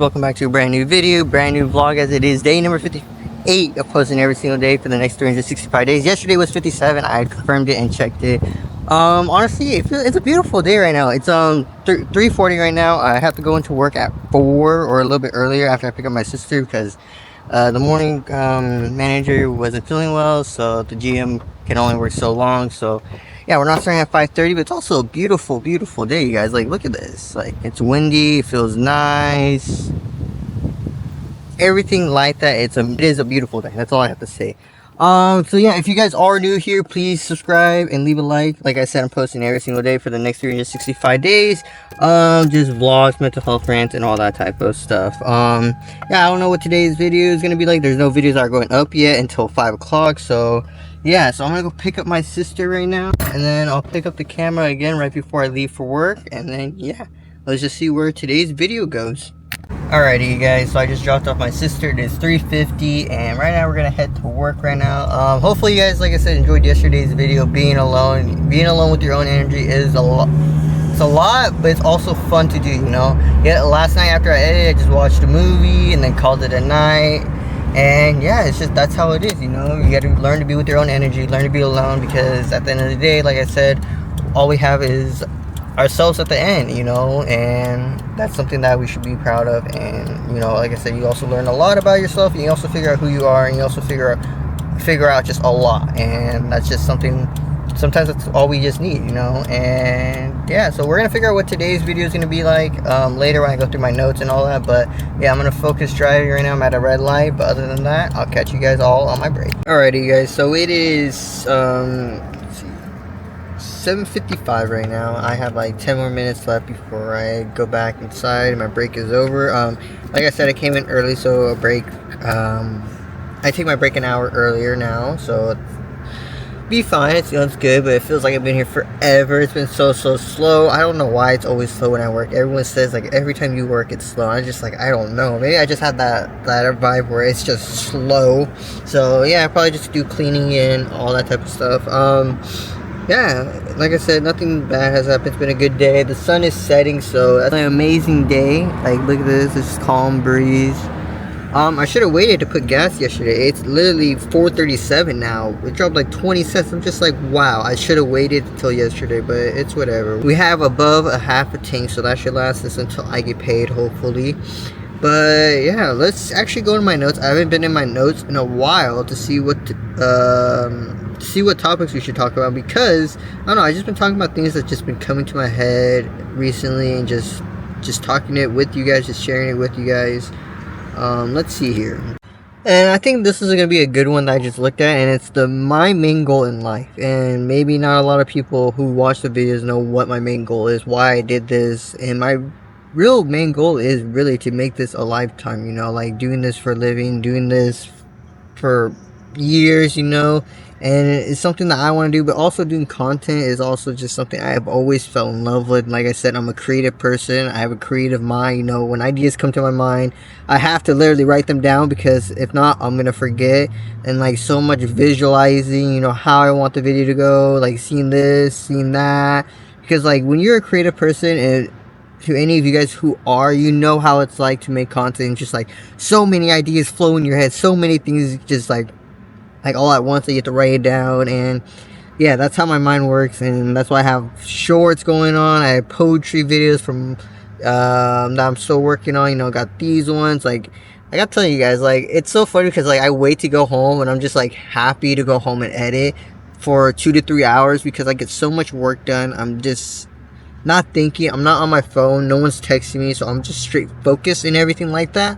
Welcome back to a brand new video, brand new vlog, as it is day number 58 of posting every single day for the next 365 days. Yesterday was 57. I confirmed it and checked it. Honestly, it's a beautiful day right now. It's 3:40 right now. I have to go into work at 4 or a little bit earlier after I pick up my sister because the morning manager wasn't feeling well, so the GM can only work so long. So yeah, we're not starting at 5:30, but it's also a beautiful day, you guys. Like, look at this. Like, it's windy, it feels nice, everything like that. It is a beautiful day. That's all I have to say. So yeah, if you guys are new here, please subscribe and leave a like. Like I said, I'm posting every single day for the next 365 days. Just vlogs, mental health rants, and all that type of stuff. Yeah, I don't know what today's video is gonna be like. There's no videos that are going up yet until 5 o'clock. So yeah, so I'm gonna go pick up my sister right now, and then I'll pick up the camera again right before I leave for work, and then yeah, let's just see where today's video goes. Alrighty, you guys, so I just dropped off my sister. It is 3:50, and right now we're gonna head to work right now. Hopefully you guys, like I said, enjoyed yesterday's video. Being alone with your own energy is a lot. It's a lot, but it's also fun to do, you know. Yeah, last night after I edited, I just watched a movie and then called it a night. And yeah, it's just, that's how it is, you know. You got to learn to be with your own energy, learn to be alone, because at the end of the day, like I said, all we have is ourselves at the end, you know. And that's something that we should be proud of. And you know, like I said, you also learn a lot about yourself, and you also figure out who you are, and you also figure out just a lot. And that's just something, sometimes that's all we just need, you know. And yeah, so we're gonna figure out what today's video is gonna be like later when I go through my notes and all that. But yeah, I'm gonna focus driving right now. I'm at a red light, but other than that, I'll catch you guys all on my break. Alrighty, you guys, so it is 7:55 right now. I have like 10 more minutes left before I go back inside and my break is over. Like I said, I came in early, so a break, I take my break an hour earlier now, so be fine. It's, you know, it's good, but it feels like I've been here forever. It's been so slow. I don't know why it's always slow when I work. Everyone says like every time you work it's slow. I just, like, I don't know, maybe I just had that vibe where it's just slow. So yeah, I probably just do cleaning and all that type of stuff. Yeah, like I said, nothing bad has happened. It's been a good day. The sun is setting, so that's an amazing day. Like, look at this, it's calm breeze. I should have waited to put gas yesterday. It's literally 4:37 now. It dropped like 20 cents. I'm just like, wow, I should have waited until yesterday, but it's whatever. We have above a half a tank, so that should last us until I get paid, hopefully. But yeah, let's actually go to my notes. I haven't been in my notes in a while to see what topics we should talk about, because I don't know, I just been talking about things that just been coming to my head recently, and just talking it with you guys, just sharing it with you guys. Let's see here. And I think this is going to be a good one that I just looked at, and it's my main goal in life. And maybe not a lot of people who watch the videos know what my main goal is, why I did this. And my real main goal is really to make this a lifetime, you know, like doing this for a living, doing this for years, you know. And it's something that I want to do, but also doing content is also just something I have always fell in love with. Like I said, I'm a creative person. I have a creative mind, you know. When ideas come to my mind, I have to literally write them down, because if not, I'm gonna forget. And like, so much visualizing, you know, how I want the video to go, like seeing this, seeing that. Because like, when you're a creative person, and to any of you guys who are, you know how it's like to make content, and just like so many ideas flow in your head, so many things just like all at once that you have to write it down. And yeah, that's how my mind works, and that's why I have shorts going on. I have poetry videos from that I'm still working on, you know. Got these ones. Like, I gotta tell you guys, like, it's so funny because like I wait to go home, and I'm just like happy to go home and edit for 2 to 3 hours, because I get so much work done. I'm just not thinking, I'm not on my phone, no one's texting me, so I'm just straight focused and everything like that.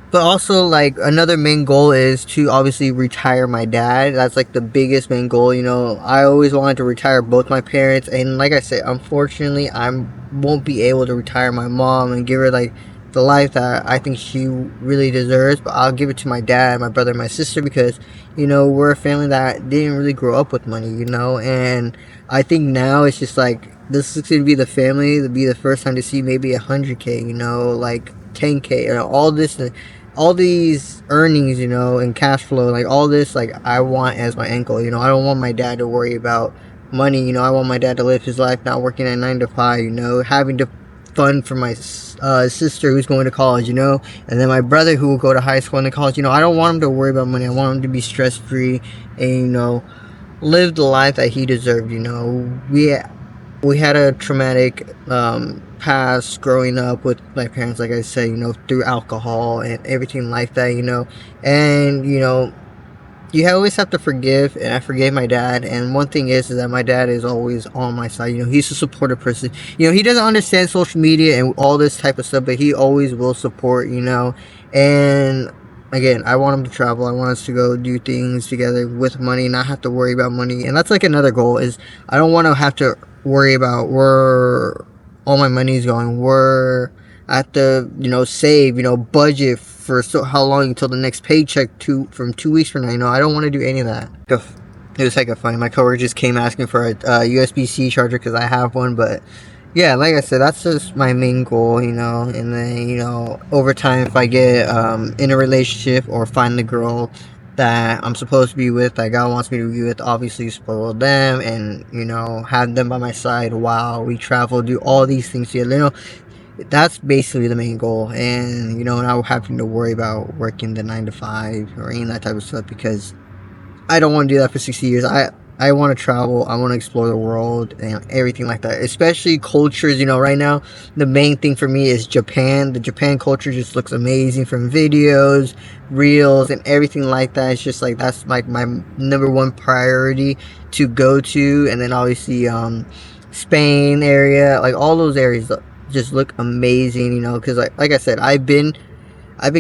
But also, like, another main goal is to obviously retire my dad. That's like the biggest main goal, you know. I always wanted to retire both my parents, and like I said, unfortunately I won't be able to retire my mom and give her like the life that I think she really deserves. But I'll give it to my dad, my brother, and my sister, because, you know, we're a family that didn't really grow up with money, you know. And I think now it's just like, this is going to be the family, to be the first time to see maybe 100K, you know, like 10K, or all these earnings, you know, and cash flow, like all this, like I want as my end goal, you know. I don't want my dad to worry about money, you know. I want my dad to live his life not working at 9 to 5, you know, having to fund for my sister who's going to college, you know, and then my brother who will go to high school and to college. You know, I don't want him to worry about money. I want him to be stress free and, you know, live the life that he deserved. You know, we had a traumatic past growing up with my parents, like I said, you know, through alcohol and everything like that, you know, and, you know, you always have to forgive, and I forgave my dad. And one thing is that my dad is always on my side. You know, he's a supportive person. You know, he doesn't understand social media and all this type of stuff, but he always will support, you know. And again, I want him to travel. I want us to go do things together with money, not have to worry about money. And that's like another goal, is I don't want to have to worry about where all my money is going, where I have to, you know, save, you know, budget for how long until the next paycheck from 2 weeks from now. You know, I don't want to do any of that. It was like funny. My coworker just came asking for a USB-C charger because I have one, but yeah, like I said, that's just my main goal, you know. And then, you know, over time, if I get in a relationship or find the girl that I'm supposed to be with, that God wants me to be with, obviously spoil them and, you know, have them by my side while we travel, do all these things together, you know. That's basically the main goal. And, you know, not having to worry about working the 9 to 5 or any of that type of stuff, because I don't want to do that for 60 years. I want to travel. I want to explore the world and everything like that, especially cultures. You know, right now the main thing for me is Japan. The Japan culture just looks amazing from videos, reels, and everything like that. It's just like, that's like my number one priority to go to. And then obviously Spain area, like all those areas just look amazing, you know, because like I said, I've been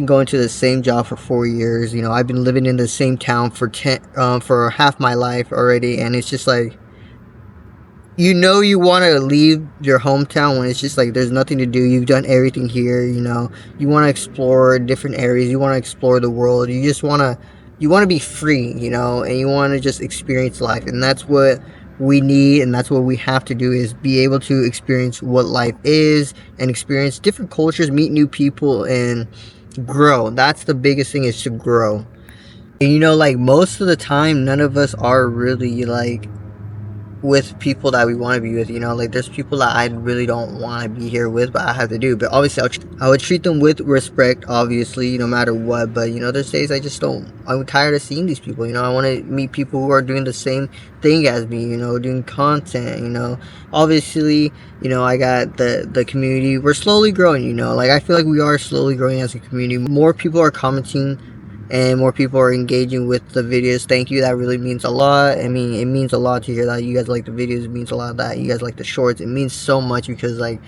going to the same job for 4 years. You know, I've been living in the same town for half my life already, and it's just like, you know, you want to leave your hometown when it's just like there's nothing to do. You've done everything here, you know. You want to explore different areas. You want to explore the world. You just want to be free, you know, and you want to just experience life, and that's what we need, and that's what we have to do, is be able to experience what life is and experience different cultures, meet new people, and grow. That's the biggest thing, is to grow. And, you know, like most of the time, none of us are really like with people that we want to be with, you know. Like there's people that I really don't want to be here with, but I have to do. But obviously I would treat them with respect, obviously, no matter what. But, you know, there's days I'm tired of seeing these people, you know. I want to meet people who are doing the same thing as me, you know, doing content, you know. Obviously, you know, I got the community. We're slowly growing, you know. Like I feel like we are slowly growing as a community. More people are commenting and more people are engaging with the videos. Thank you. That really means a lot. I mean, it means a lot to hear that you guys like the videos. It means a lot that you guys like the shorts. It means so much, because like,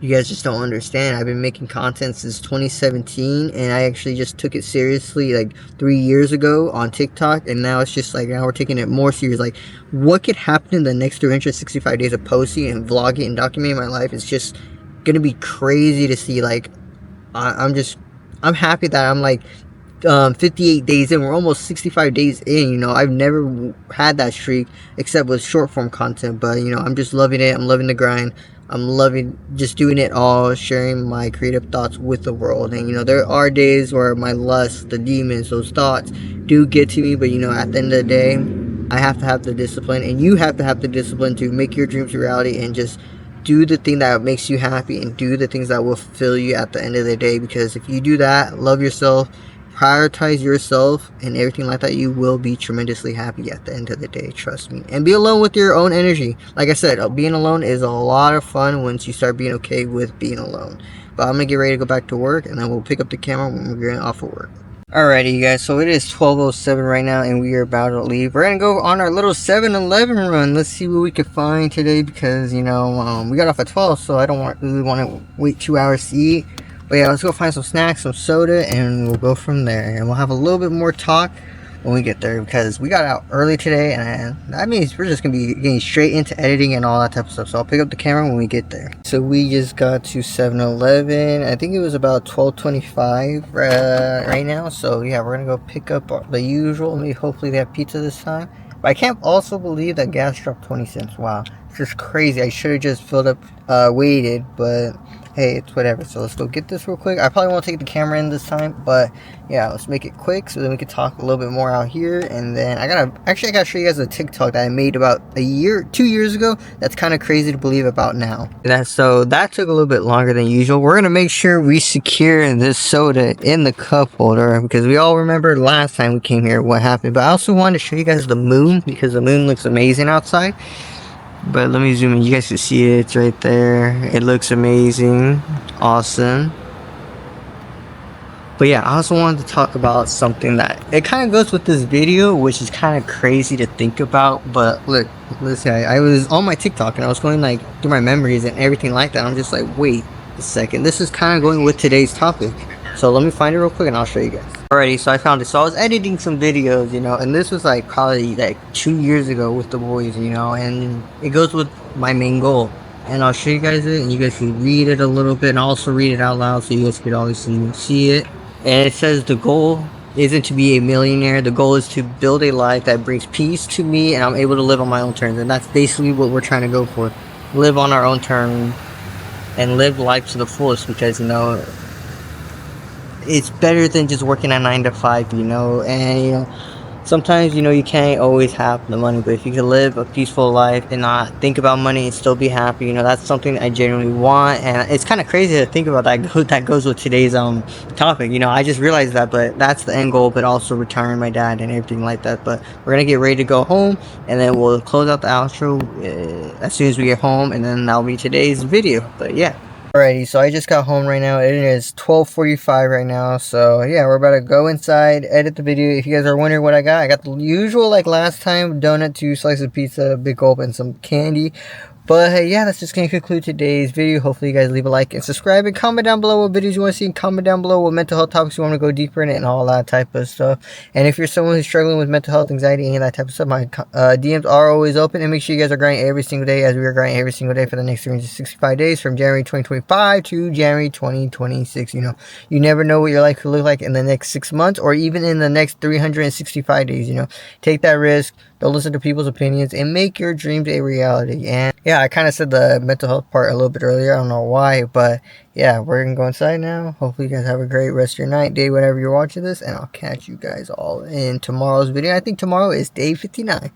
you guys just don't understand. I've been making content since 2017, and I actually just took it seriously like 3 years ago on TikTok, and now it's just like, now we're taking it more serious. Like, what could happen in the next 365 days of posting and vlogging and documenting my life is just gonna be crazy to see. Like, I'm happy that I'm like 58 days in. We're almost 65 days in, you know. I've never had that streak except with short form content, but, you know, I'm just loving it. I'm loving the grind. I'm loving just doing it all, sharing my creative thoughts with the world. And, you know, there are days where my lust, the demons, those thoughts do get to me, but, you know, at the end of the day, I have to have the discipline, and you have to have the discipline to make your dreams a reality, and just do the thing that makes you happy, and do the things that will fulfill you at the end of the day. Because if you do that, love yourself, prioritize yourself, and everything like that, you will be tremendously happy at the end of the day. Trust me. And be alone with your own energy. Like I said, being alone is a lot of fun once you start being okay with being alone. But I'm gonna get ready to go back to work, and then we'll pick up the camera when we're getting off of work. Alrighty, you guys, so it is 12:07 right now, and we are about to leave. We're gonna go on our little 7-Eleven run. Let's see what we can find today, because, you know, we got off at 12, so I don't really want to wait 2 hours to eat. But yeah, let's go find some snacks, some soda, and we'll go from there. And we'll have a little bit more talk when we get there, because we got out early today, and that means we're just gonna be getting straight into editing and all that type of stuff. So I'll pick up the camera when we get there. So we just got to 7-Eleven. I think it was about 12:25 right now. So yeah, we're gonna go pick up the usual. Maybe hopefully they have pizza this time. But I can't also believe that gas dropped 20 cents. Wow, it's just crazy. I should have just filled up, waited, but hey, it's whatever. So let's go get this real quick. I probably won't take the camera in this time, but yeah, let's make it quick so then we can talk a little bit more out here. And then I gotta show you guys a TikTok that I made about 2 years ago. That's kind of crazy to believe about now. So that took a little bit longer than usual. We're gonna make sure we secure this soda in the cup holder because we all remember last time we came here what happened. But I also wanted to show you guys the moon because the moon looks amazing outside. But let me zoom in. You guys can see it. It's right there. It looks amazing. Awesome. But yeah, I also wanted to talk about something that it kind of goes with this video, which is kind of crazy to think about. But look, listen, I was on my TikTok and I was going like through my memories and everything like that. I'm just like, wait a second. This is kind of going with today's topic. So let me find it real quick and I'll show you guys. Alrighty, so I found it. So I was editing some videos, you know, and this was like probably like 2 years ago with the boys, you know, and it goes with my main goal. And I'll show you guys it and you guys can read it a little bit and also read it out loud so you guys could obviously see it. And it says the goal isn't to be a millionaire. The goal is to build a life that brings peace to me and I'm able to live on my own terms. And that's basically what we're trying to go for. Live on our own terms and live life to the fullest because, you know, it's better than just working a 9 to 5, you know, and you know, sometimes, you know, you can't always have the money, but if you can live a peaceful life and not think about money and still be happy, you know, that's something I genuinely want. And it's kind of crazy to think about that goes with today's topic, you know. I just realized that, but that's the end goal, but also retiring my dad and everything like that. But we're gonna get ready to go home and then we'll close out the outro as soon as we get home, and then that'll be today's video. But yeah. Alrighty, so I just got home right now. It is 12:45 right now. So yeah, we're about to go inside, edit the video. If you guys are wondering what I got the usual like last time: donut, 2 slices of pizza, big gulp, and some candy. But hey, yeah, that's just going to conclude today's video. Hopefully you guys leave a like and subscribe and comment down below what videos you want to see. Comment down below what mental health topics you want to go deeper in it and all that type of stuff. And if you're someone who's struggling with mental health, anxiety, any of that type of stuff, my DMs are always open. And make sure you guys are grinding every single day as we are grinding every single day for the next 365 days from January 2025 to January 2026. You know, you never know what your life could look like in the next 6 months or even in the next 365 days. You know, take that risk. Don't listen to people's opinions and make your dreams a reality. And yeah, I kind of said the mental health part a little bit earlier. I don't know why, but yeah, we're going to go inside now. Hopefully you guys have a great rest of your night, day, whenever you're watching this. And I'll catch you guys all in tomorrow's video. I think tomorrow is day 59.